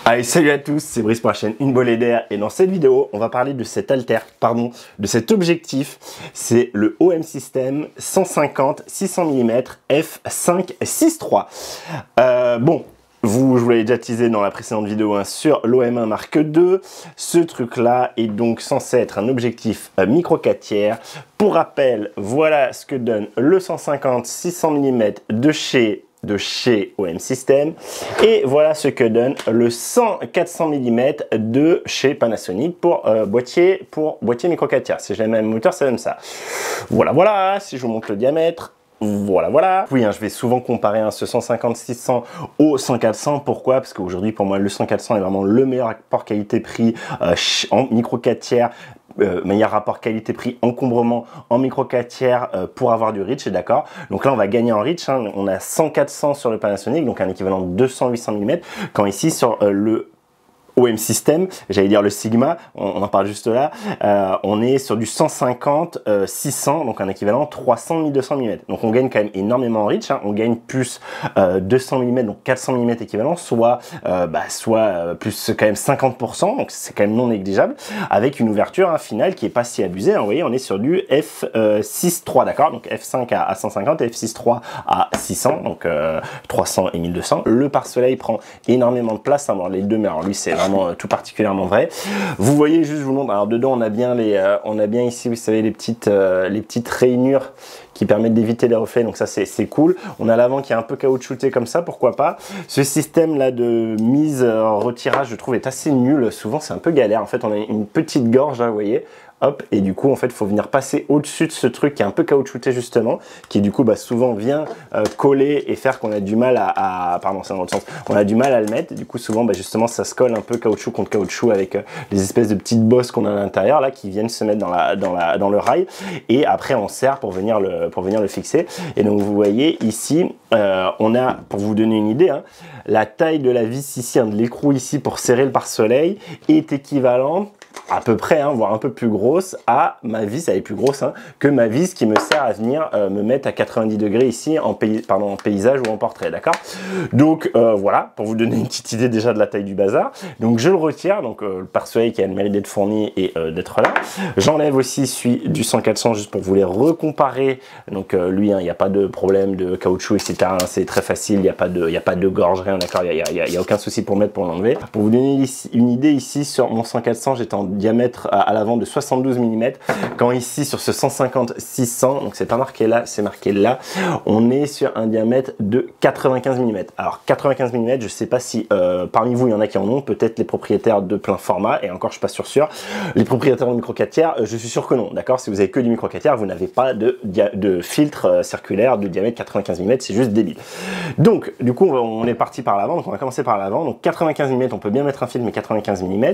Allez, salut à tous, c'est Brice pour la chaîne Une Bolée d'Air et dans cette vidéo, on va parler de cet de cet objectif. C'est le OM System 150-600 mm f5.6.3. Bon, je vous l'avais déjà teasé dans la précédente vidéo sur l'OM1 Mark II. Ce truc-là est donc censé être un objectif micro 4 tiers. Pour rappel, voilà ce que donne le 150-600 mm de chez OM System et voilà ce que donne le 100-400 mm de chez Panasonic pour boîtier micro 4 tiers. Si j'ai le même moteur, c'est même ça. Voilà, si je vous montre le diamètre. Voilà. Oui, je vais souvent comparer ce 150-600 au 100-400. Pourquoi? Parce qu'aujourd'hui, pour moi, le 100-400 est vraiment le meilleur rapport qualité-prix en micro 4 tiers. Meilleur rapport qualité-prix, encombrement en micro 4 tiers pour avoir du reach, d'accord. Donc là on va gagner en reach, on a 100-400 sur le Panasonic, donc un équivalent de 200-800 mm, quand ici sur le OM System, j'allais dire le Sigma, on en parle juste là, on est sur du 150-600, donc un équivalent 300-1200 mm. Donc on gagne quand même énormément en reach, on gagne plus 200 mm, donc 400 mm équivalent, soit plus quand même 50%, donc c'est quand même non négligeable, avec une ouverture finale qui est pas si abusée. Vous voyez, on est sur du f6.3, d'accord, donc f5 à 150 et f6.3 à 600, donc 300 et 1200. Le pare-soleil prend énormément de place, bon, les deux, mais alors lui c'est vraiment tout particulièrement vrai. Vous voyez, juste je vous montre, alors dedans on a bien ici, vous savez, les petites rainures qui permettent d'éviter les reflets, donc ça c'est cool. On a l'avant qui est un peu caoutchouté comme ça, pourquoi pas. Ce système là de mise retirage, je trouve, est assez nul. Souvent c'est un peu galère. En fait, on a une petite gorge là, vous voyez. Hop, et du coup en fait il faut venir passer au-dessus de ce truc qui est un peu caoutchouté justement, qui du coup souvent vient coller et faire qu'on a du mal pardon, c'est dans l'autre sens, on a du mal à le mettre. Du coup souvent justement ça se colle un peu caoutchouc contre caoutchouc avec les espèces de petites bosses qu'on a à l'intérieur là qui viennent se mettre dans le rail, et après on serre pour venir le fixer. Et donc vous voyez ici on a, pour vous donner une idée, la taille de la vis ici, de l'écrou ici pour serrer le pare-soleil est équivalente à peu près, voire un peu plus grosse à ma vis, elle est plus grosse que ma vis qui me sert à venir me mettre à 90 degrés ici en paysage ou en portrait, d'accord. Donc voilà, pour vous donner une petite idée déjà de la taille du bazar. Donc je le retire, donc le pare-soleil qui a le mérite d'être fourni et d'être là. J'enlève aussi celui du 100-400 juste pour vous les recomparer. Donc lui, il n'y a pas de problème de caoutchouc, etc. C'est très facile, il n'y a pas de gorge, rien, d'accord. Il n'y a aucun souci pour l'enlever. Pour vous donner une idée ici sur mon 100-400, j'étais en diamètre à l'avant de 72 mm, quand ici sur ce 150-600, donc c'est pas marqué là, c'est marqué là, on est sur un diamètre de 95 mm. Alors 95 mm, je sais pas si parmi vous il y en a qui en ont, peut-être les propriétaires de plein format, et encore je suis pas sûr. Les propriétaires de micro 4 tiers, je suis sûr que non, d'accord. Si vous avez que du micro 4 tiers, vous n'avez pas de filtre circulaire de diamètre 95 mm, c'est juste débile. Donc du coup on est parti par l'avant, donc on va commencer par l'avant. Donc 95 mm, on peut bien mettre un filtre, mais 95 mm.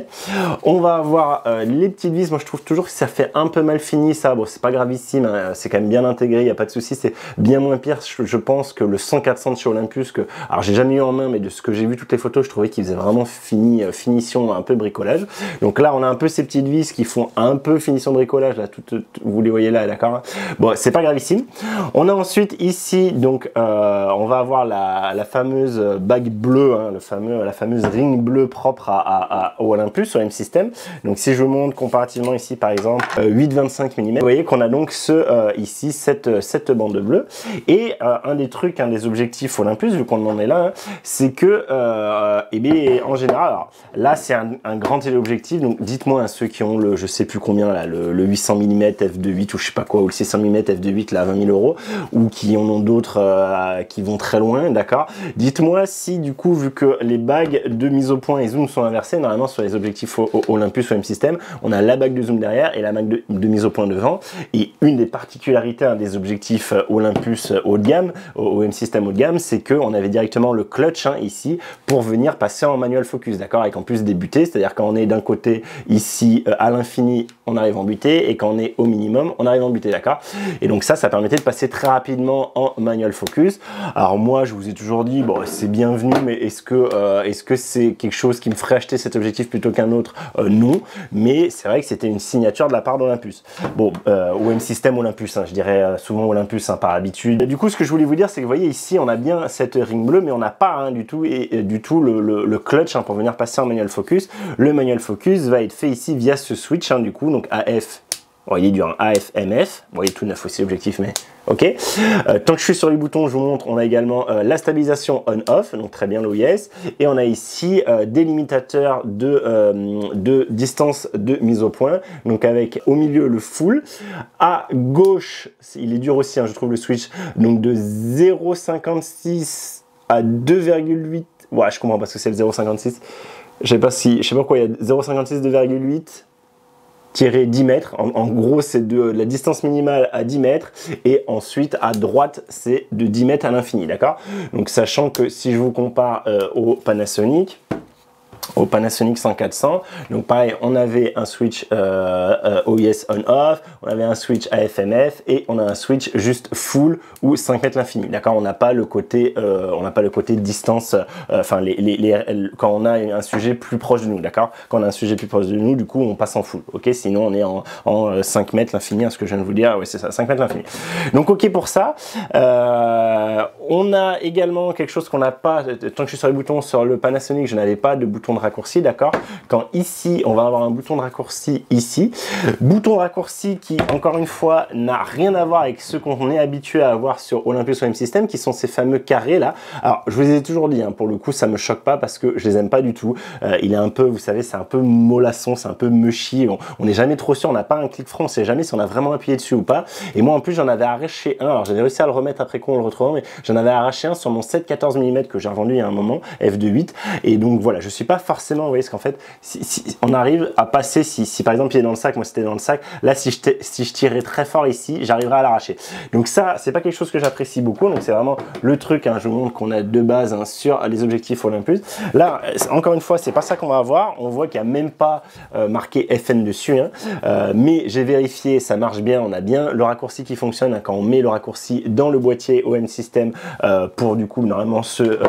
On va avoir les petites vis. Moi je trouve toujours que ça fait un peu mal fini, ça. Bon, c'est pas gravissime, c'est quand même bien intégré, il n'y a pas de souci. C'est bien moins pire, je pense, que le 100-400 de chez Olympus, alors j'ai jamais eu en main, mais de ce que j'ai vu toutes les photos, je trouvais qu'il faisait vraiment finition, un peu bricolage. Donc là on a un peu ces petites vis qui font un peu finition bricolage là, vous les voyez là, d'accord. Bon, c'est pas gravissime. On a ensuite ici, donc on va avoir la fameuse bague bleue, la fameuse ring bleue propre au Olympus, au OM System. Donc si je vous montre comparativement ici par exemple 8-25 mm, vous voyez qu'on a donc ici cette bande bleue. Et un des objectifs Olympus, vu qu'on en est là, c'est que en général, alors, là c'est un grand téléobjectif, donc dites-moi à ceux qui ont le je sais plus combien là, le 800 mm f2.8 ou je sais pas quoi, ou le 600 mm f2.8 là à 20 000 €, ou qui en ont d'autres qui vont très loin, d'accord. Dites-moi si du coup, vu que les bagues de mise au point et zoom sont inversées, normalement sur les objectifs Olympus OM System, on a la bague de zoom derrière et la bague de mise au point devant. Et une des particularités des objectifs Olympus haut de gamme, OM System haut de gamme, c'est qu'on avait directement le clutch ici pour venir passer en manual focus, d'accord, avec en plus des butées, c'est-à-dire quand on est d'un côté ici à l'infini, on arrive en butée, et quand on est au minimum, on arrive en butée, d'accord. Et donc ça permettait de passer très rapidement en manual focus. Alors moi, je vous ai toujours dit, bon, c'est bienvenu, mais est-ce que c'est quelque chose qui me ferait acheter cet objectif plutôt qu'un autre? Non. mais c'est vrai que c'était une signature de la part d'Olympus. Bon, OM System Olympus, hein, je dirais souvent Olympus, hein, par habitude. Du coup, ce que je voulais vous dire, c'est que vous voyez ici, on a bien cette ring bleue, mais on n'a pas, hein, du tout le clutch, hein, pour venir passer en manual focus. Le manual focus va être fait ici via ce switch, hein, du coup, donc AF. Bon, il est dur, hein, AF-MF, vous voyez tout neuf aussi l'objectif, mais ok. Tant que je suis sur les boutons, je vous montre, on a également la stabilisation on-off, donc très bien l'OIS, et on a ici des limitateurs de distance de mise au point, donc avec au milieu le full, à gauche, il est dur aussi, hein, je trouve le switch, donc de 0,56 à 2,8, ouais, je comprends parce que c'est le 0,56, je sais pas pourquoi il y a 0,56, 2,8, 10 mètres, en gros c'est de la distance minimale à 10 mètres et ensuite à droite c'est de 10 mètres à l'infini, d'accord? Donc sachant que si je vous compare au Panasonic 100-400, donc pareil, on avait un switch OIS on-off, on avait un switch AF-MF et on a un switch juste full ou 5 mètres l'infini, d'accord? On n'a pas le côté distance, enfin quand on a un sujet plus proche de nous, d'accord? Quand on a un sujet plus proche de nous, du coup on passe en full, ok? Sinon on est en 5 mètres l'infini, hein, ce que je viens de vous dire, oui c'est ça, 5 mètres l'infini. Donc ok pour ça. On a également quelque chose qu'on n'a pas, tant que je suis sur les boutons, sur le Panasonic, je n'avais pas de bouton de raccourci, d'accord? Quand ici, on va avoir un bouton de raccourci ici, bouton de raccourci qui, encore une fois, n'a rien à voir avec ce qu'on est habitué à avoir sur Olympus OM System, qui sont ces fameux carrés là. Alors, je vous ai toujours dit, hein, pour le coup, ça me choque pas parce que je les aime pas du tout. Il est un peu, vous savez, c'est un peu mollasson, c'est un peu mushy, on n'est jamais trop sûr, on n'a pas un clic franc, on sait jamais si on a vraiment appuyé dessus ou pas. Et moi, en plus, j'en avais arraché un, alors j'avais réussi à le remettre après qu'on le retrouve, mais j'en avais arraché un sur mon 7-14 mm que j'ai revendu il y a un moment, f2.8, et donc voilà, je suis pas forcément, vous voyez, parce qu'en fait, si on arrive à passer, si par exemple il est dans le sac, moi c'était dans le sac, là si je tirais très fort ici, j'arriverai à l'arracher. Donc ça, c'est pas quelque chose que j'apprécie beaucoup, donc c'est vraiment le truc, hein, je vous montre qu'on a de base, hein, sur les objectifs Olympus. Là, encore une fois, c'est pas ça qu'on va avoir, on voit qu'il n'y a même pas marqué FN dessus, hein, mais j'ai vérifié, ça marche bien, on a bien le raccourci qui fonctionne, hein, quand on met le raccourci dans le boîtier OM System pour du coup normalement ce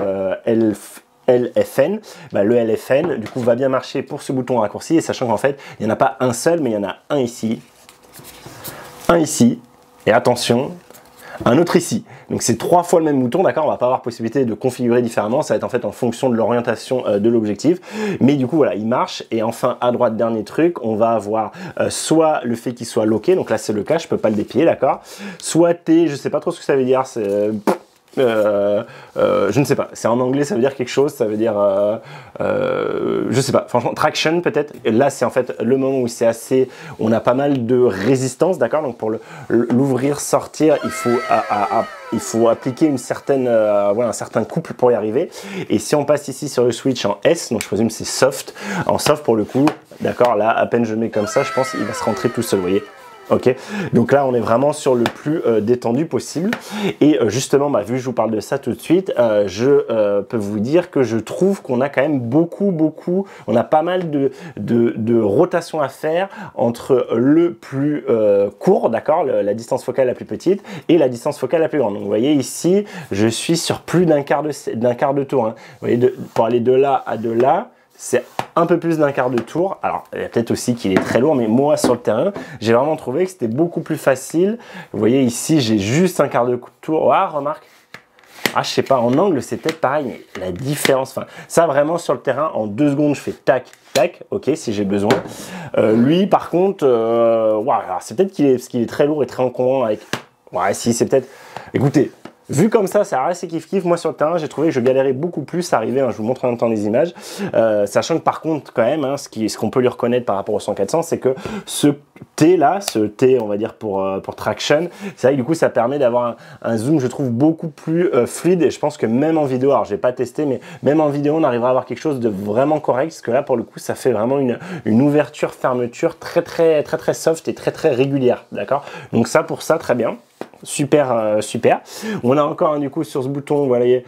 LFN, bah, le LFN du coup va bien marcher pour ce bouton raccourci, et sachant qu'en fait il n'y en a pas un seul, mais il y en a un ici, et attention, un autre ici. Donc c'est 3 fois le même bouton, d'accord? On va pas avoir possibilité de configurer différemment, ça va être en fait en fonction de l'orientation de l'objectif. Mais du coup voilà, il marche. Et enfin à droite, dernier truc, on va avoir soit le fait qu'il soit locké, donc là c'est le cas, je peux pas le déplier, d'accord? Soit T, je sais pas trop ce que ça veut dire, c'est... je ne sais pas, c'est en anglais, ça veut dire quelque chose, ça veut dire je sais pas, franchement traction peut-être. Là c'est en fait le moment où c'est assez, on a pas mal de résistance, d'accord? Donc pour l'ouvrir, sortir, il faut appliquer une certaine voilà, un certain couple pour y arriver. Et si on passe ici sur le switch en S, donc je présume c'est soft, en soft pour le coup, d'accord, là à peine je mets comme ça, je pense qu'il va se rentrer tout seul, vous voyez. Ok, donc là on est vraiment sur le plus détendu possible. Et justement, bah, vu que je vous parle de ça tout de suite, je peux vous dire que je trouve qu'on a quand même beaucoup, on a pas mal de rotation à faire entre le plus court, d'accord, la distance focale la plus petite, et la distance focale la plus grande. Donc vous voyez ici, je suis sur plus d'un quart de tour, hein. Vous voyez, pour aller de là à de là, c'est un peu plus d'un quart de tour. Alors, il y a peut-être aussi qu'il est très lourd, mais moi, sur le terrain, j'ai vraiment trouvé que c'était beaucoup plus facile. Vous voyez ici, j'ai juste un quart de tour. Ah, remarque. Ah, je sais pas, en angle, c'est peut-être pareil, mais la différence, enfin, ça, vraiment, sur le terrain, en 2 secondes, je fais tac, tac, ok, si j'ai besoin. Lui, par contre, c'est peut-être parce qu'il est très lourd et très encombrant avec... Ouais, si, c'est peut-être... Écoutez... Vu comme ça reste kiff-kiff. Moi, sur le terrain, j'ai trouvé que je galérais beaucoup plus à arriver, hein, je vous montre en même temps les images, sachant que par contre, quand même, hein, ce qu'on peut lui reconnaître par rapport au 100-400, c'est que ce T là, ce T, on va dire pour traction, c'est vrai que du coup, ça permet d'avoir un zoom, je trouve, beaucoup plus fluide, et je pense que même en vidéo, alors j'ai pas testé, mais même en vidéo, on arrivera à avoir quelque chose de vraiment correct, parce que là, pour le coup, ça fait vraiment une ouverture-fermeture très soft et très régulière, d'accord? Donc ça, pour ça, très bien. super, super. On a encore du coup sur ce bouton, vous voyez,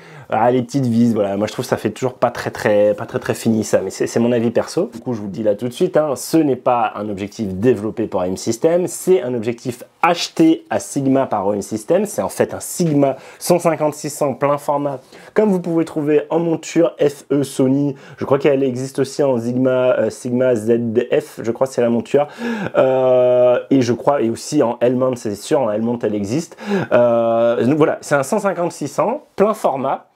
les petites vis, voilà, moi je trouve que ça fait toujours pas très fini ça, mais c'est mon avis perso. Du coup je vous le dis là tout de suite, hein, ce n'est pas un objectif développé par OM System, c'est un objectif acheté à Sigma par OM System, c'est en fait un Sigma 150-600 plein format, comme vous pouvez trouver en monture FE Sony, je crois qu'elle existe aussi en Sigma ZF, je crois que c'est la monture, et je crois, et aussi en L-mount, c'est sûr, en L-mount elle existe. Donc voilà, c'est un 150-600 plein format,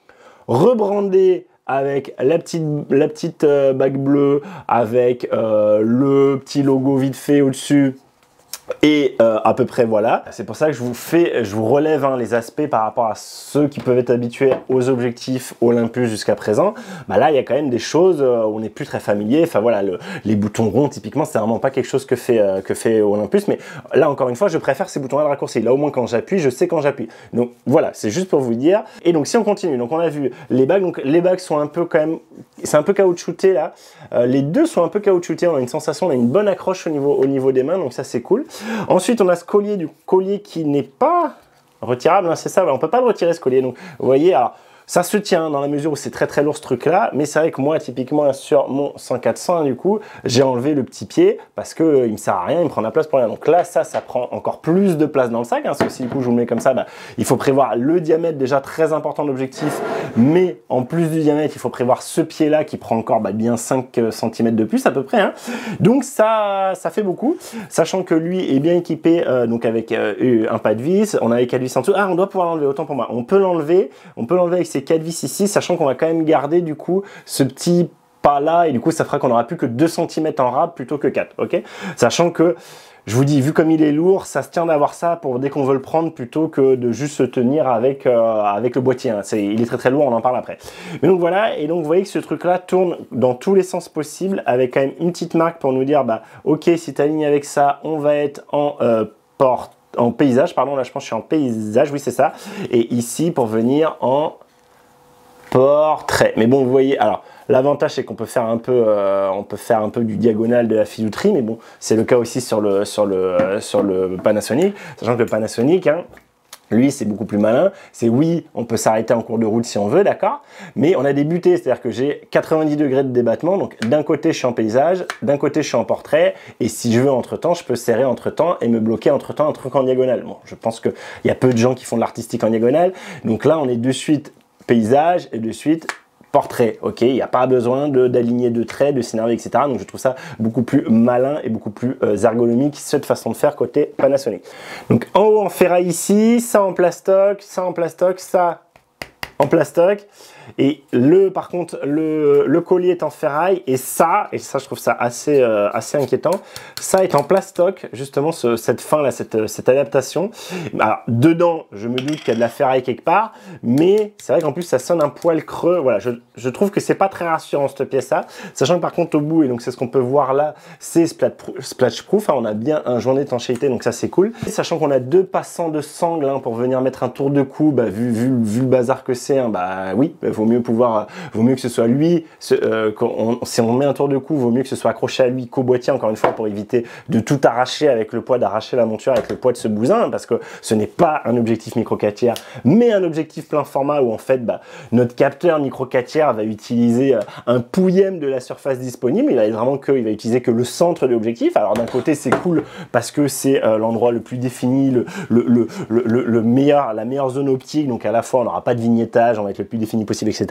rebrandé avec la petite bague bleue, avec le petit logo vite fait au-dessus. Et à peu près voilà, c'est pour ça que je vous relève hein, les aspects par rapport à ceux qui peuvent être habitués aux objectifs Olympus jusqu'à présent. Bah là il y a quand même des choses où on n'est plus très familier. Enfin voilà, les boutons ronds typiquement c'est vraiment pas quelque chose que fait Olympus, mais là encore une fois je préfère ces boutons là de raccourci. Là au moins quand j'appuie, je sais quand j'appuie. Donc voilà, c'est juste pour vous dire. Et donc si on continue, donc on a vu les bagues, donc les bagues sont un peu quand même, c'est un peu caoutchouté là. Les deux sont un peu caoutchoutés, on a une sensation, on a une bonne accroche au niveau des mains, donc ça c'est cool. Ensuite, on a ce collier qui n'est pas retirable, hein, c'est ça, on ne peut pas le retirer ce collier. Donc, vous voyez, alors, ça se tient dans la mesure où c'est très lourd ce truc-là, mais c'est vrai que moi, typiquement, sur mon 100-400, du coup, j'ai enlevé le petit pied parce qu'il ne me sert à rien, il me prend de la place pour rien. Donc là, ça prend encore plus de place dans le sac, hein, parce que si du coup je vous le mets comme ça, bah, il faut prévoir le diamètre déjà très important de l'objectif, mais en plus du diamètre, il faut prévoir ce pied-là qui prend encore bien 5 cm de plus à peu près. Hein. Donc ça fait beaucoup, sachant que lui est bien équipé donc avec un pas de vis, on a les 4 vis en dessous. Ah, on doit pouvoir l'enlever, autant pour moi. On peut l'enlever avec ces 4 vis ici, sachant qu'on va quand même garder du coup ce petit pas là, et du coup ça fera qu'on n'aura plus que 2 cm en rab plutôt que 4, ok? Sachant que, je vous dis, vu comme il est lourd, ça se tient d'avoir ça pour dès qu'on veut le prendre plutôt que de juste se tenir avec le boîtier. Hein. Il est très lourd, on en parle après. Mais donc voilà, et donc vous voyez que ce truc-là tourne dans tous les sens possibles, avec quand même une petite marque pour nous dire, bah ok, si tu alignes avec ça, on va être en paysage, pardon, là je pense que je suis en paysage, oui c'est ça, et ici pour venir en portrait. Mais bon, vous voyez, alors l'avantage c'est qu'on peut faire un peu, du diagonal de la filouterie, mais bon, c'est le cas aussi sur le Panasonic, sachant que le Panasonic, hein, lui, c'est beaucoup plus malin. C'est oui, on peut s'arrêter en cours de route si on veut, d'accord, mais on a des butées, c'est-à-dire que j'ai 90 degrés de débattement, donc d'un côté je suis en paysage, d'un côté je suis en portrait, et si je veux entre-temps, je peux serrer entre-temps et me bloquer entre-temps un truc en diagonale. Bon, je pense qu'il y a peu de gens qui font de l'artistique en diagonale, donc là on est de suite paysage et de suite portrait, ok, il n'y a pas besoin d'aligner de traits, de s'énerver, etc. Donc je trouve ça beaucoup plus malin et beaucoup plus ergonomique cette façon de faire côté Panasonic. Donc en haut en ferraille ici, ça en plastoc, ça en plastoc, ça en plastoc. Et par contre, le collier est en ferraille, et ça je trouve ça assez inquiétant, ça est en plastoc, justement cette fin là, cette adaptation. Alors dedans, je me doute qu'il y a de la ferraille quelque part, mais c'est vrai qu'en plus ça sonne un poil creux. Voilà, je trouve que c'est pas très rassurant cette pièce là, sachant que par contre au bout, et donc c'est ce qu'on peut voir là, c'est splash-proof, hein, on a bien un joint d'étanchéité, donc ça c'est cool. Et sachant qu'on a 2 passants de sangle hein, pour venir mettre un tour de cou, bah, vu le bazar que c'est, hein, bah oui, vaut mieux que ce soit lui, si on met un tour de cou, vaut mieux que ce soit accroché à lui qu'au boîtier, encore une fois, pour éviter de tout arracher avec le poids, d'arracher la monture avec le poids de ce bousin, parce que ce n'est pas un objectif micro 4 tiers, mais un objectif plein format où en fait, bah, notre capteur micro 4 tiers va utiliser un pouillème de la surface disponible, il va utiliser que le centre de l'objectif. Alors d'un côté, c'est cool parce que c'est l'endroit le plus défini, la meilleure zone optique, donc à la fois on n'aura pas de vignettage, on va être le plus défini possible, etc.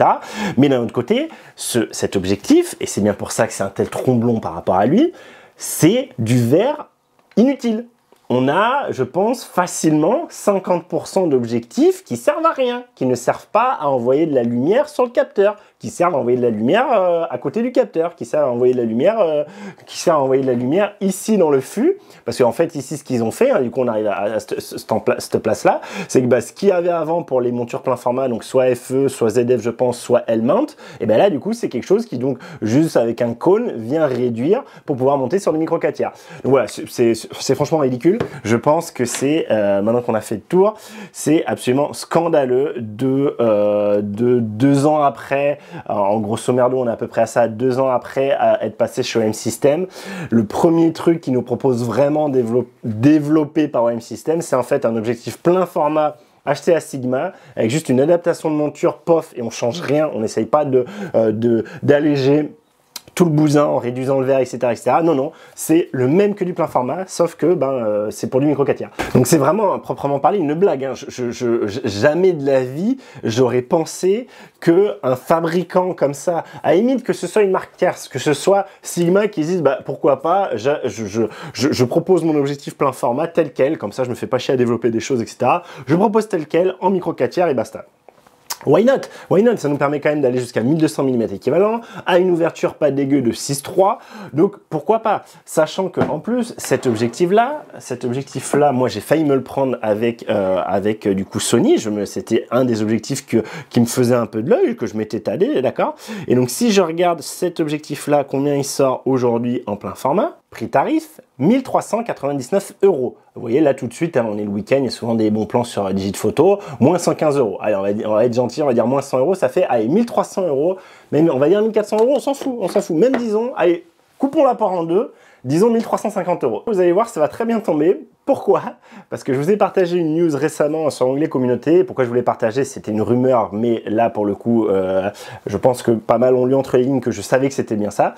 Mais d'un autre côté, cet objectif, et c'est bien pour ça que c'est un tel tromblon par rapport à lui, c'est du verre inutile. On a, je pense, facilement 50% d'objectifs qui servent à rien, qui ne servent pas à envoyer de la lumière sur le capteur, qui servent à envoyer de la lumière à côté du capteur, qui servent à envoyer de la lumière, ici dans le fût, parce qu'en fait ici ce qu'ils ont fait, hein, du coup on arrive à cette place-là, c'est que bah, ce qu'il y avait avant pour les montures plein format, donc soit FE, soit ZF je pense, soit L-mount, et bien là du coup c'est quelque chose qui donc juste avec un cône vient réduire pour pouvoir monter sur le micro 4 tiers. Donc voilà, c'est franchement ridicule. là-dessus. Je pense que c'est, maintenant qu'on a fait le tour, c'est absolument scandaleux de 2 ans après, en grosso merdo, on est à peu près à ça, 2 ans après être passé chez OM System. Le premier truc qui nous propose vraiment développé par OM System, c'est en fait un objectif plein format acheté à Sigma avec juste une adaptation de monture, pof, et on change rien, on n'essaye pas d'alléger tout le bousin en réduisant le verre, etc., etc. Non, non, c'est le même que du plein format, sauf que c'est pour du micro 4 tiers. Donc c'est vraiment, proprement parlé, une blague. Hein. Jamais de la vie, j'aurais pensé qu'un fabricant comme ça, à la limite que ce soit une marque tierce, que ce soit Sigma qui dise, bah, pourquoi pas, je propose mon objectif plein format tel quel, comme ça je me fais pas chier à développer des choses, etc. Je propose tel quel, en micro 4 tiers et basta. Why not? Why not? Ça nous permet quand même d'aller jusqu'à 1200 mm équivalent, à une ouverture pas dégueu de 6.3, donc pourquoi pas? Sachant que en plus, cet objectif-là, moi j'ai failli me le prendre avec du coup Sony, c'était un des objectifs qui me faisait un peu de l'œil, que je m'étais tadé, d'accord? Et donc si je regarde cet objectif-là, combien il sort aujourd'hui en plein format, prix tarif, 1399 €. Vous voyez, là, tout de suite, hein, on est le week-end, il y a souvent des bons plans sur Digitphoto, moins 115 €. Allez, on va être gentil, on va dire moins 100 €, ça fait, allez, 1300 €, même, on va dire 1400 €, on s'en fout. Même, disons, allez, coupons la part en deux, disons 1350 €. Vous allez voir, ça va très bien tomber. Pourquoi? Parce que je vous ai partagé une news récemment sur l'onglet communauté. Pourquoi je voulais partager? C'était une rumeur, mais là, pour le coup, je pense que pas mal ont lu entre les lignes que je savais que c'était bien ça.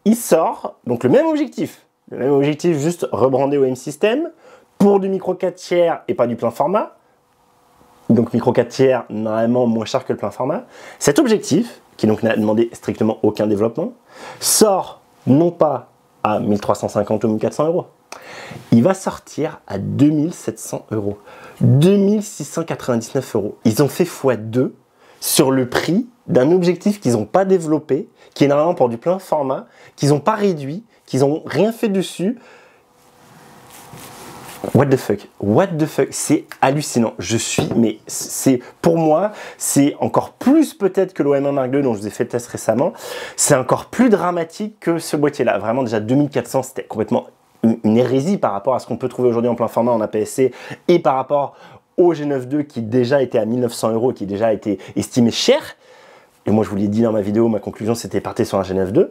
Il sort, donc le même objectif, juste rebrandé au OM System, pour du micro 4 tiers et pas du plein format. Donc micro 4 tiers, normalement moins cher que le plein format. Cet objectif, qui donc n'a demandé strictement aucun développement, sort non pas à 1350 ou 1400 €, il va sortir à 2700 €, 2699 €. Ils ont fait x2 sur le prix d'un objectif qu'ils n'ont pas développé, qui est normalement pour du plein format, qu'ils n'ont pas réduit, qu'ils n'ont rien fait dessus. What the fuck? What the fuck? C'est hallucinant. Mais pour moi, c'est encore plus peut-être que l'OM1 Mark II dont je vous ai fait le test récemment. C'est encore plus dramatique que ce boîtier-là. Vraiment, déjà 2400, c'était complètement une hérésie par rapport à ce qu'on peut trouver aujourd'hui en plein format en APS-C et par rapport au G9 II qui déjà était à 1900 €, qui déjà été estimé cher. Et moi, je vous l'ai dit dans ma vidéo, ma conclusion, c'était partir sur un G9 II.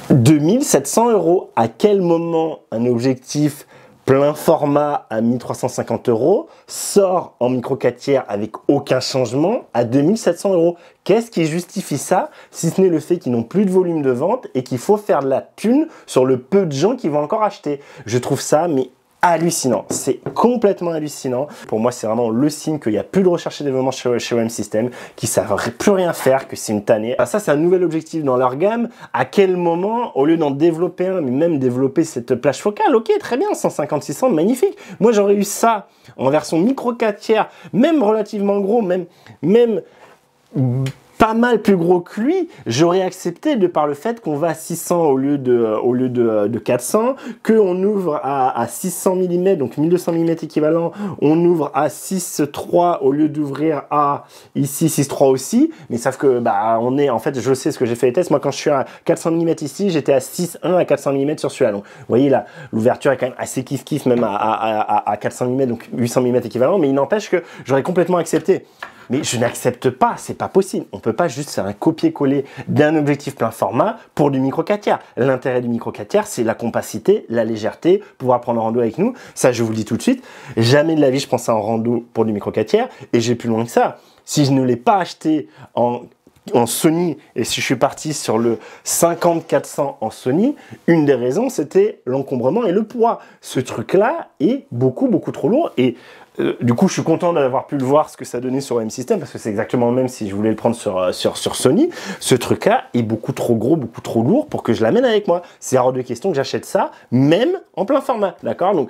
2700 €. À quel moment un objectif plein format à 1350 € sort en micro 4 tiers avec aucun changement à 2700 €? Qu'est-ce qui justifie ça, si ce n'est le fait qu'ils n'ont plus de volume de vente et qu'il faut faire de la thune sur le peu de gens qui vont encore acheter? Je trouve ça, mais hallucinant, c'est complètement hallucinant. Pour moi, c'est vraiment le signe qu'il n'y a plus de recherche et développement chez OM System, qu'ils ne savent plus rien faire, que c'est une tannée. Alors ça, c'est un nouvel objectif dans leur gamme. À quel moment, au lieu d'en développer un, mais même développer cette plage focale, ok, très bien, 150-600, magnifique. Moi, j'aurais eu ça en version micro 4 tiers, même relativement gros, même pas mal plus gros que lui, j'aurais accepté de par le fait qu'on va à 600 au lieu de 400, qu'on ouvre à 600 mm, donc 1200 mm équivalent, on ouvre à 6.3 au lieu d'ouvrir à ici 6.3 aussi, mais sauf que en fait, je sais ce que j'ai fait les tests, moi quand je suis à 400 mm ici, j'étais à 6.1 à 400 mm sur celui-là. Donc, vous voyez là, l'ouverture est quand même assez kiff même à 400 mm, donc 800 mm équivalent, mais il n'empêche que j'aurais complètement accepté. Mais je n'accepte pas, c'est pas possible. On peut pas juste faire un copier-coller d'un objectif plein format pour du micro 4 tiers. L'intérêt du micro 4 tiers, c'est la compacité, la légèreté, pouvoir prendre en rando avec nous. Ça, je vous le dis tout de suite. Jamais de la vie, je pensais en rando pour du micro 4 tiers. Et j'ai plus loin que ça. Si je ne l'ai pas acheté en Sony, et si je suis parti sur le 50-400 en Sony, une des raisons, c'était l'encombrement et le poids. Ce truc-là est beaucoup trop lourd. Et du coup, je suis content d'avoir pu le voir, ce que ça donnait sur OM System, parce que c'est exactement le même si je voulais le prendre sur Sony. Ce truc-là est beaucoup trop gros, beaucoup trop lourd pour que je l'amène avec moi. C'est hors de question que j'achète ça, même en plein format, d'accord? Donc,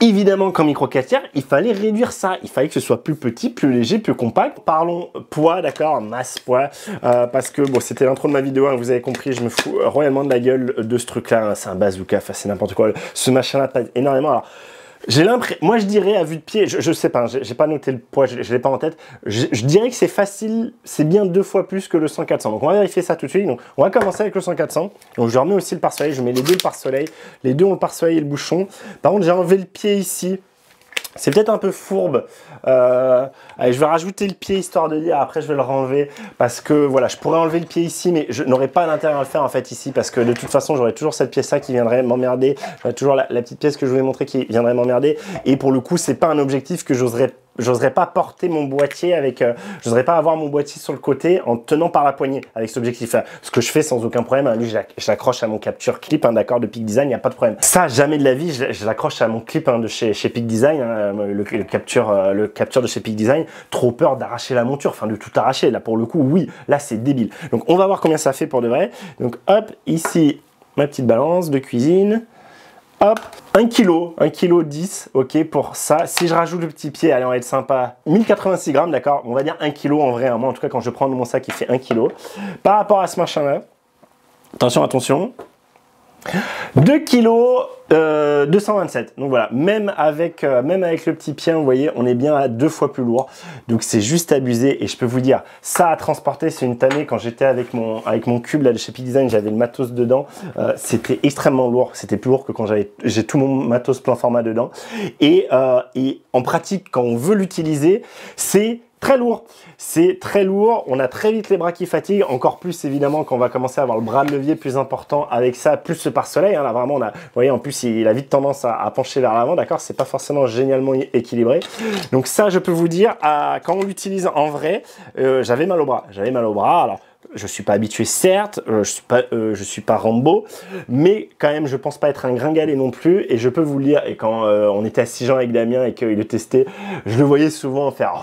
évidemment, qu'en micro 4 tiers, il fallait réduire ça. Il fallait que ce soit plus petit, plus léger, plus compact. Parlons poids, d'accord, masse, poids, parce que, bon, c'était l'intro de ma vidéo, hein, vous avez compris, je me fous royalement de la gueule de ce truc-là. Hein, c'est un bazooka, enfin, c'est n'importe quoi. Ce machin-là pèse énormément. Alors, J'ai l'impression, moi je dirais à vue de pied, je sais pas, j'ai pas noté le poids, je l'ai pas en tête, je dirais que c'est facile, c'est bien 2 fois plus que le 100-400. Donc on va vérifier ça tout de suite. Donc on va commencer avec le 100-400. Donc je remets aussi le pare-soleil, je mets les deux le pare-soleil, les deux ont le pare-soleil et le bouchon. Par contre j'ai enlevé le pied ici. C'est peut-être un peu fourbe. Allez, je vais rajouter le pied histoire de dire. Après, je vais le renlever parce que voilà, je pourrais enlever le pied ici, mais je n'aurais pas l'intérêt à le faire en fait ici parce que de toute façon, j'aurais toujours cette pièce-là qui viendrait m'emmerder. J'aurais toujours la petite pièce que je vous ai montrée qui viendrait m'emmerder. Et pour le coup, c'est pas un objectif que j'oserais pas porter mon boîtier avec, j'oserais pas avoir mon boîtier sur le côté en tenant par la poignée avec cet objectif-là. Ce que je fais sans aucun problème, hein, lui, je l'accroche à mon capture clip, hein, d'accord, de Peak Design, il n'y a pas de problème. Ça, jamais de la vie, je l'accroche à mon clip hein, de chez Peak Design, hein, le capture de chez Peak Design. Trop peur d'arracher la monture, enfin de tout arracher. Là, pour le coup, oui, là, c'est débile. Donc, on va voir combien ça fait pour de vrai. Donc, hop, ici, ma petite balance de cuisine. Hop, 1 kg 10, ok, pour ça. Si je rajoute le petit pied, allez, on va être sympa, 1086 grammes, d'accord, on va dire 1 kg en vrai, hein. Moi en tout cas quand je prends mon sac il fait 1 kg. Par rapport à ce machin là, attention, 2 kg 227. Donc voilà, même avec le petit pied, vous voyez, on est bien à 2 fois plus lourd. Donc c'est juste abusé et je peux vous dire, ça à transporter, c'est une tannée. Quand j'étais avec mon cube là de chez Peak Design, j'avais le matos dedans. C'était extrêmement lourd. C'était plus lourd que quand j'ai tout mon matos plein format dedans. Et en pratique, quand on veut l'utiliser, c'est très lourd, c'est très lourd, on a très vite les bras qui fatiguent, encore plus évidemment quand on va commencer à avoir le bras de levier plus important avec ça, plus ce pare-soleil, hein, là vraiment on a, vous voyez en plus il a vite tendance à pencher vers l'avant, d'accord, c'est pas forcément génialement équilibré, donc ça je peux vous dire, quand on l'utilise en vrai, j'avais mal au bras, alors je suis pas habitué certes, je suis pas Rambo, mais quand même je pense pas être un gringalet non plus et je peux vous le dire, et quand on était à Sijan avec Damien et qu'il le testait, je le voyais souvent faire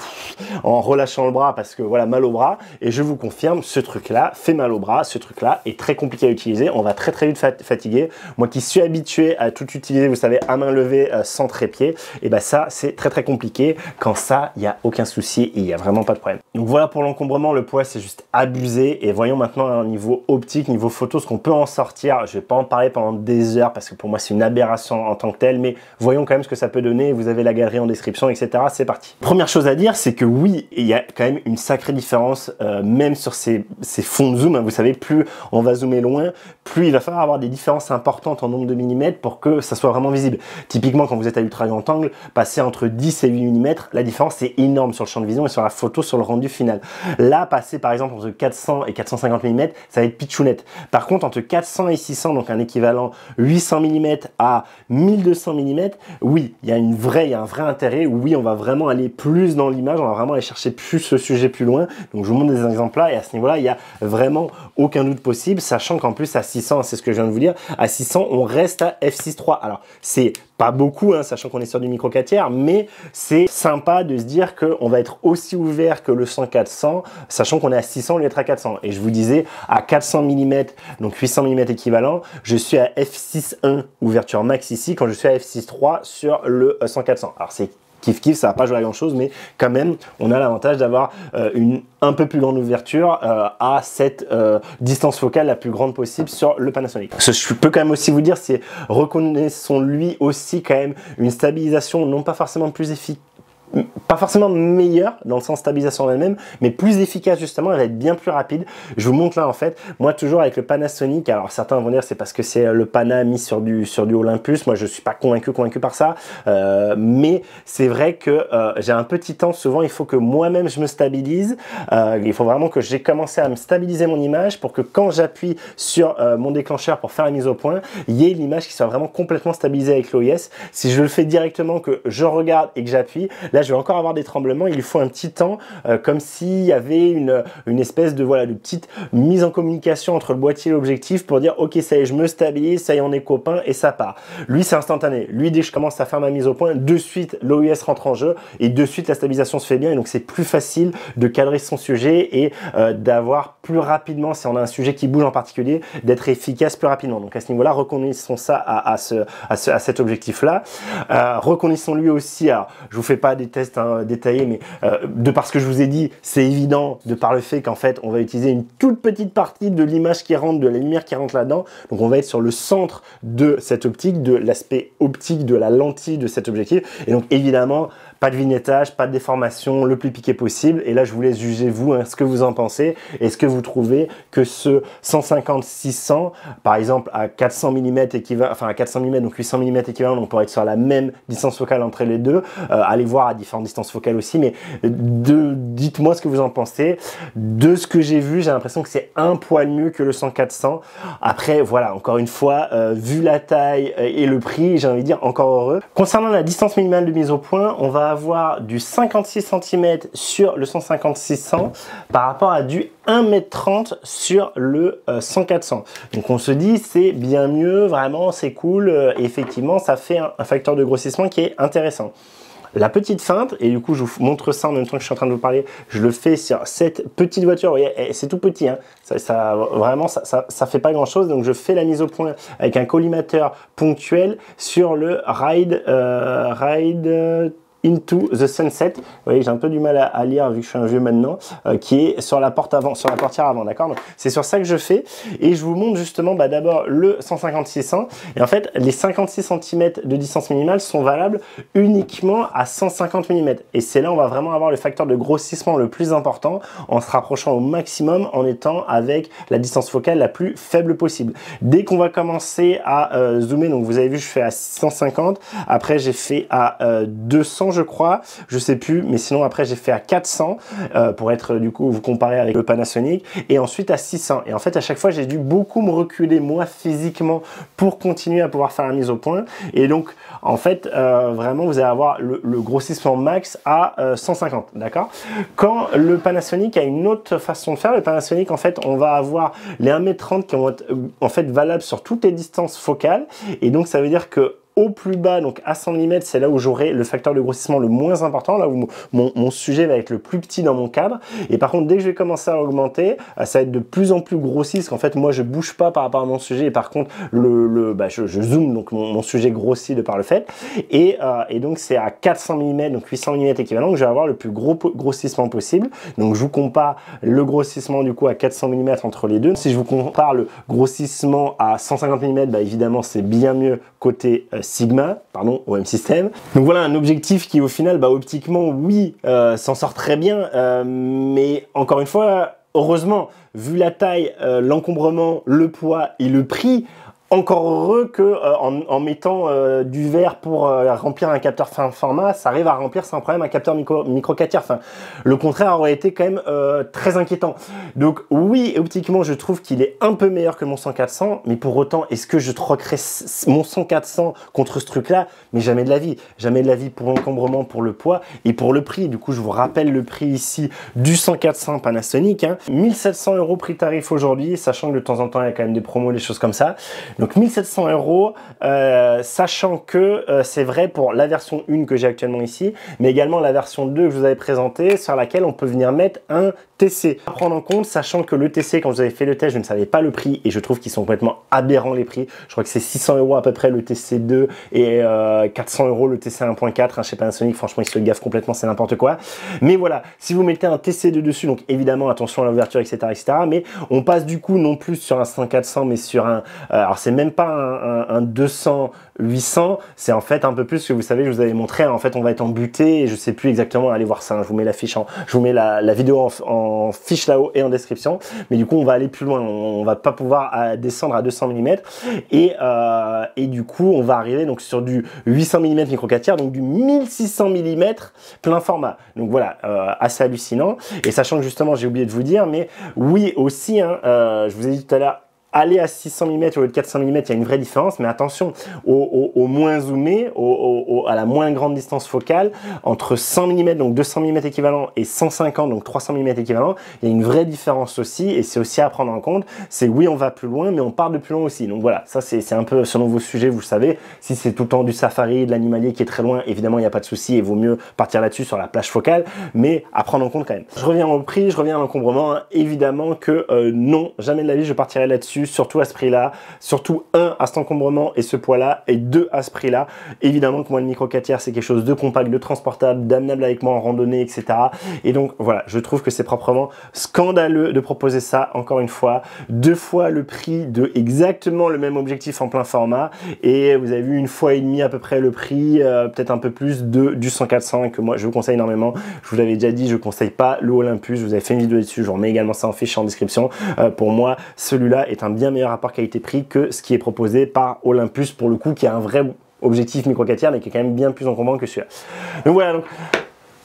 en relâchant le bras parce que voilà, mal au bras, et je vous confirme, ce truc là fait mal au bras, ce truc là est très compliqué à utiliser, on va très vite fatiguer. Moi qui suis habitué à tout utiliser, vous savez, à main levée sans trépied, et ben ça c'est très compliqué. Quand ça, il n'y a aucun souci et il n'y a vraiment pas de problème. Donc voilà pour l'encombrement, le poids c'est juste abusé. Et voyons maintenant à un niveau optique, niveau photo, ce qu'on peut en sortir. Je vais pas en parler pendant des heures parce que pour moi c'est une aberration en tant que telle, mais voyons quand même ce que ça peut donner. Vous avez la galerie en description, etc. C'est parti. Première chose à dire, c'est que oui, il y a quand même une sacrée différence, même sur ces fonds de zoom, hein. Vous savez, plus on va zoomer loin, plus il va falloir avoir des différences importantes en nombre de millimètres pour que ça soit vraiment visible. Typiquement, quand vous êtes à ultra grand angle, passer entre 10 et 8 mm, la différence est énorme sur le champ de vision et sur la photo, sur le rendu final. Là, passer par exemple entre 400 et 450 mm, ça va être pitchounette. Par contre, entre 400 et 600, donc un équivalent 800 mm à 1200 mm, oui, il y a un vrai intérêt. Oui, on va vraiment aller plus dans l'image, on va vraiment aller chercher plus ce sujet plus loin. Donc, je vous montre des exemples là, et à ce niveau-là, il n'y a vraiment aucun doute possible, sachant qu'en plus, à 600, c'est ce que je viens de vous dire, à 600, on reste à f6.3. Alors, c'est pas beaucoup, hein, sachant qu'on est sur du micro 4 tiers, mais c'est sympa de se dire qu'on va être aussi ouvert que le 100-400, sachant qu'on est à 600 au lieu d'être à 400. Et je vous disais, à 400 mm, donc 800 mm équivalent, je suis à f6.1 ouverture max ici, quand je suis à f6.3 sur le 100-400. Alors c'est kiff, ça va pas jouer à grand chose, mais quand même, on a l'avantage d'avoir une un peu plus grande ouverture à cette distance focale la plus grande possible sur le Panasonic. Ce que je peux quand même aussi vous dire, c'est reconnaissons-lui aussi quand même une stabilisation non pas forcément plus efficace, pas forcément meilleure dans le sens stabilisation elle-même, mais plus efficace justement, elle va être bien plus rapide. Je vous montre là en fait, moi toujours avec le Panasonic, alors certains vont dire c'est parce que c'est le Pana mis sur du Olympus, moi je suis pas convaincu par ça, mais c'est vrai que j'ai un petit temps, souvent il faut que moi-même je me stabilise, il faut vraiment que j'ai commencé à me stabiliser mon image pour que quand j'appuie sur mon déclencheur pour faire la mise au point, il y ait l'image qui soit vraiment complètement stabilisée avec l'OIS. Si je le fais directement, que je regarde et que j'appuie, là je vais encore avoir des tremblements, il faut un petit temps, comme s'il y avait une espèce de, voilà, de petite mise en communication entre le boîtier et l'objectif pour dire ok ça y est, je me stabilise, ça y est on est copains et ça part. Lui c'est instantané, lui dès que je commence à faire ma mise au point, de suite l'OIS rentre en jeu et de suite la stabilisation se fait bien et donc c'est plus facile de cadrer son sujet et d'avoir plus rapidement, si on a un sujet qui bouge en particulier, d'être efficace plus rapidement. Donc à ce niveau-là, reconnaissons ça à cet objectif-là. Reconnaissons lui aussi, alors je vous fais pas des tests détailler, mais de par ce que je vous ai dit, c'est évident de par le fait qu'en fait, on va utiliser une toute petite partie de l'image qui rentre, de la lumière qui rentre là-dedans. Donc, on va être sur le centre de cette optique, de l'aspect optique de la lentille de cet objectif. Et donc, évidemment, pas de vignettage, pas de déformation, le plus piqué possible. Et là, je vous laisse juger vous, hein, ce que vous en pensez. Est-ce que vous trouvez que ce 150-600, par exemple, à 400 mm équivalent, enfin à 400 mm, donc 800 mm équivalent, on pourrait être sur la même distance focale entre les deux. Allez voir à différentes distances focales aussi, mais dites-moi ce que vous en pensez. De ce que j'ai vu, j'ai l'impression que c'est un poil mieux que le 100-400. Après, voilà, encore une fois, vu la taille et le prix, j'ai envie de dire encore heureux. Concernant la distance minimale de mise au point, on va avoir du 56 cm sur le 150-600 par rapport à du 1,30 m sur le 100-400. Donc on se dit c'est bien mieux, vraiment c'est cool, et effectivement ça fait un facteur de grossissement qui est intéressant. La petite feinte, et du coup je vous montre ça en même temps que je suis en train de vous parler, je le fais sur cette petite voiture, vous voyez, c'est tout petit, hein. Vraiment ça fait pas grand chose, donc je fais la mise au point avec un collimateur ponctuel sur le Ride Into the Sunset. Vous voyez, j'ai un peu du mal à lire vu que je suis un vieux maintenant, qui est sur la porte avant, sur la portière avant, d'accord? Donc c'est sur ça que je fais, et je vous montre justement d'abord le 150-600, et en fait les 56 cm de distance minimale sont valables uniquement à 150 mm, et c'est là où on va vraiment avoir le facteur de grossissement le plus important, en se rapprochant au maximum, en étant avec la distance focale la plus faible possible. Dès qu'on va commencer à zoomer, donc vous avez vu je fais à 150, après j'ai fait à 200 je crois, je sais plus, mais sinon après j'ai fait à 400 pour être du coup vous comparez avec le Panasonic, et ensuite à 600, et en fait à chaque fois j'ai dû beaucoup me reculer moi physiquement pour continuer à pouvoir faire la mise au point, et donc en fait vraiment vous allez avoir le grossissement max à 150, d'accord? Quand le Panasonic a une autre façon de faire, le Panasonic en fait on va avoir les 1,30 m qui vont être en fait valables sur toutes les distances focales, et donc ça veut dire que au plus bas, donc à 100 mm, c'est là où j'aurai le facteur de grossissement le moins important, là où mon sujet va être le plus petit dans mon cadre. Et par contre, dès que je vais commencer à augmenter, ça va être de plus en plus grossi, parce qu'en fait, moi, je bouge pas par rapport à mon sujet, et par contre, je zoome, donc mon sujet grossit de par le fait. Et donc, c'est à 400 mm, donc 800 mm équivalent, que je vais avoir le plus gros grossissement possible. Donc, je vous compare le grossissement, du coup, à 400 mm entre les deux. Si je vous compare le grossissement à 150 mm, bah, évidemment, c'est bien mieux côté Sigma, pardon, OM System. Donc voilà un objectif qui au final, bah, optiquement, oui, s'en sort très bien, mais encore une fois, heureusement, vu la taille, l'encombrement, le poids et le prix, encore heureux que en mettant du verre pour remplir un capteur fin format, ça arrive à remplir sans problème un capteur micro 4 tiers. Enfin, le contraire aurait été quand même très inquiétant. Donc oui, optiquement, je trouve qu'il est un peu meilleur que mon 100-400, mais pour autant, est-ce que je troquerais mon 100-400 contre ce truc-là? Mais jamais de la vie. Jamais de la vie pour l'encombrement, pour le poids et pour le prix. Du coup, je vous rappelle le prix ici du 100-400 Panasonic. 1700 € prix tarif aujourd'hui, sachant que de temps en temps, il y a quand même des promos, des choses comme ça. Donc 1700 €, sachant que c'est vrai pour la version 1 que j'ai actuellement ici, mais également la version 2 que je vous avais présentée, sur laquelle on peut venir mettre un TC. À prendre en compte, sachant que le TC, quand vous avez fait le test, je ne savais pas le prix, et je trouve qu'ils sont complètement aberrants les prix. Je crois que c'est 600 € à peu près le TC2, et 400 € le TC 1.4, chez Panasonic, franchement ils se gaffent complètement, c'est n'importe quoi. Mais voilà, si vous mettez un TC2 dessus, donc évidemment attention à l'ouverture, etc., mais on passe du coup non plus sur un 100-400, mais sur un... alors c'est même pas un 200-800, c'est en fait un peu plus que vous savez, je vous avais montré, en fait on va être en butée, et je sais plus exactement, allez voir ça, je vous mets la fiche je vous mets la vidéo en fiche là-haut et en description, mais du coup on va aller plus loin, on va pas pouvoir descendre à 200 mm, et du coup on va arriver donc sur du 800 mm micro 4 tiers, donc du 1600 mm plein format, donc voilà, assez hallucinant. Et sachant que justement j'ai oublié de vous dire, mais oui aussi, hein, je vous ai dit tout à l'heure, aller à 600 mm au lieu de 400 mm, il y a une vraie différence, mais attention, au moins zoomé, à la moins grande distance focale, entre 100 mm, donc 200 mm équivalent, et 150, donc 300 mm équivalent, il y a une vraie différence aussi, et c'est aussi à prendre en compte. C'est oui, on va plus loin, mais on part de plus loin aussi. Donc voilà, ça c'est un peu selon vos sujets, vous le savez. Si c'est tout le temps du safari, de l'animalier qui est très loin, évidemment, il n'y a pas de souci, et vaut mieux partir là-dessus sur la plage focale, mais à prendre en compte quand même. Je reviens au prix, je reviens à l'encombrement, hein. Évidemment que non, jamais de la vie je partirai là-dessus. dessus, surtout à ce prix-là, surtout un à cet encombrement et ce poids-là, et deux à ce prix-là. Évidemment que moi, le micro 4 tiers, c'est quelque chose de compact, de transportable, d'amenable avec moi en randonnée, etc. Et donc voilà, je trouve que c'est proprement scandaleux de proposer ça, encore une fois, 2 fois le prix de exactement le même objectif en plein format, et vous avez vu 1,5 fois à peu près le prix, peut-être un peu plus du 100-400, et que moi je vous conseille énormément. Je vous l'avais déjà dit, je conseille pas le Olympus, je vous avais fait une vidéo dessus, je vous remets également ça en fiche en description. Pour moi, celui-là est un bien meilleur rapport qualité-prix que ce qui est proposé par Olympus, pour le coup, qui a un vrai objectif micro 4 tiers, mais qui est quand même bien plus encombrant que celui-là. Donc voilà, donc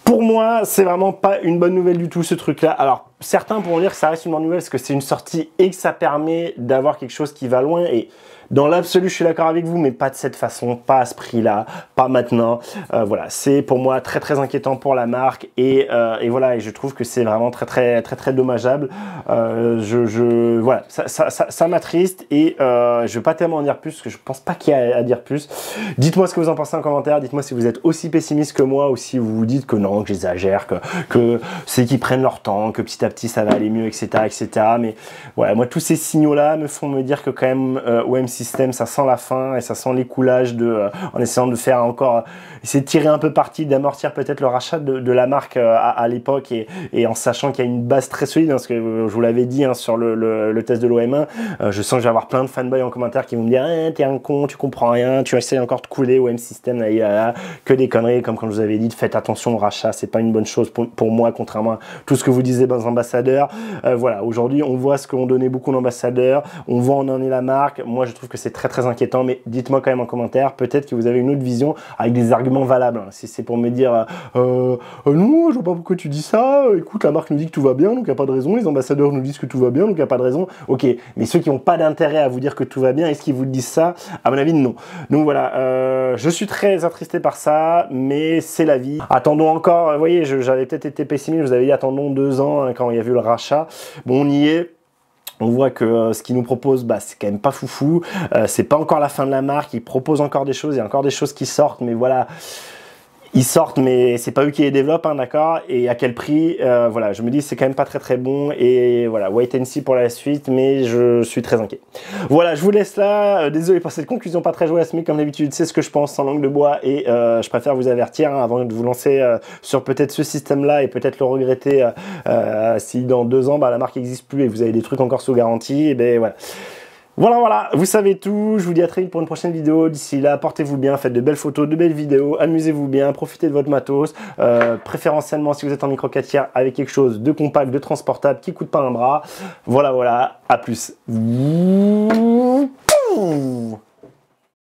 pour moi, c'est vraiment pas une bonne nouvelle du tout, ce truc-là. Alors, certains pourront dire que ça reste une bonne nouvelle parce que c'est une sortie et que ça permet d'avoir quelque chose qui va loin. Et dans l'absolu, je suis d'accord avec vous, mais pas de cette façon, pas à ce prix-là, pas maintenant. Voilà, c'est pour moi très très inquiétant pour la marque, et voilà, et je trouve que c'est vraiment très dommageable. Voilà, ça m'attriste, et je vais pas tellement en dire plus parce que je pense pas qu'il y a à dire plus. Dites-moi ce que vous en pensez en commentaire. Dites-moi si vous êtes aussi pessimiste que moi, ou si vous vous dites que non, que j'exagère, que c'est qu'ils prennent leur temps, que petit à petit ça va aller mieux, etc., etc. Mais voilà, moi tous ces signaux-là me font me dire que quand même OM System, ça sent la fin, et ça sent l'écoulage en essayant de faire encore, essayer de tirer un peu parti, d'amortir peut-être le rachat de la marque à l'époque, et en sachant qu'il y a une base très solide, hein, parce que je vous l'avais dit, hein, sur le test de l'OM1, je sens que je vais avoir plein de fanboys en commentaire qui vont me dire t'es un con, tu comprends rien, tu essayes encore de couler OM System, là, que des conneries, comme quand je vous avais dit, faites attention au rachat, c'est pas une bonne chose pour moi, contrairement à tout ce que vous disiez dans les ambassadeurs. Voilà, aujourd'hui on voit ce qu'ont donné beaucoup d'ambassadeurs, on voit on en est la marque. Moi je trouve que c'est très inquiétant, mais dites-moi quand même en commentaire, peut-être que vous avez une autre vision avec des arguments valables. Si c'est pour me dire non, je vois pas pourquoi tu dis ça, écoute, la marque nous dit que tout va bien, donc il n'y a pas de raison, les ambassadeurs nous disent que tout va bien, donc il n'y a pas de raison. Ok, mais ceux qui n'ont pas d'intérêt à vous dire que tout va bien, est-ce qu'ils vous disent ça? À mon avis, non. Donc voilà, je suis très attristé par ça, mais c'est la vie. Attendons encore, vous voyez, j'avais peut-être été pessimiste, je vous avais dit attendons 2 ans, hein, quand il y a eu le rachat. Bon, on y est. On voit que ce qu'ils nous proposent, c'est quand même pas foufou. C'est pas encore la fin de la marque. Ils proposent encore des choses. Il y a encore des choses qui sortent, mais voilà. Ils sortent, mais c'est pas eux qui les développent, hein, d'accord? Et à quel prix? Voilà, je me dis c'est quand même pas très bon, et voilà, wait and see pour la suite, mais je suis très inquiet. Voilà, je vous laisse là. Désolé pour cette conclusion pas très joyeuse, mais comme d'habitude, c'est ce que je pense sans langue de bois, et je préfère vous avertir, hein, avant de vous lancer sur peut-être ce système-là, et peut-être le regretter si dans 2 ans la marque n'existe plus et vous avez des trucs encore sous garantie. Et ben voilà. Voilà, vous savez tout, je vous dis à très vite pour une prochaine vidéo. D'ici là, portez-vous bien, faites de belles photos, de belles vidéos, amusez-vous bien, profitez de votre matos, préférentiellement si vous êtes en micro 4 tiers, avec quelque chose de compact, de transportable, qui coûte pas un bras. Voilà, à plus.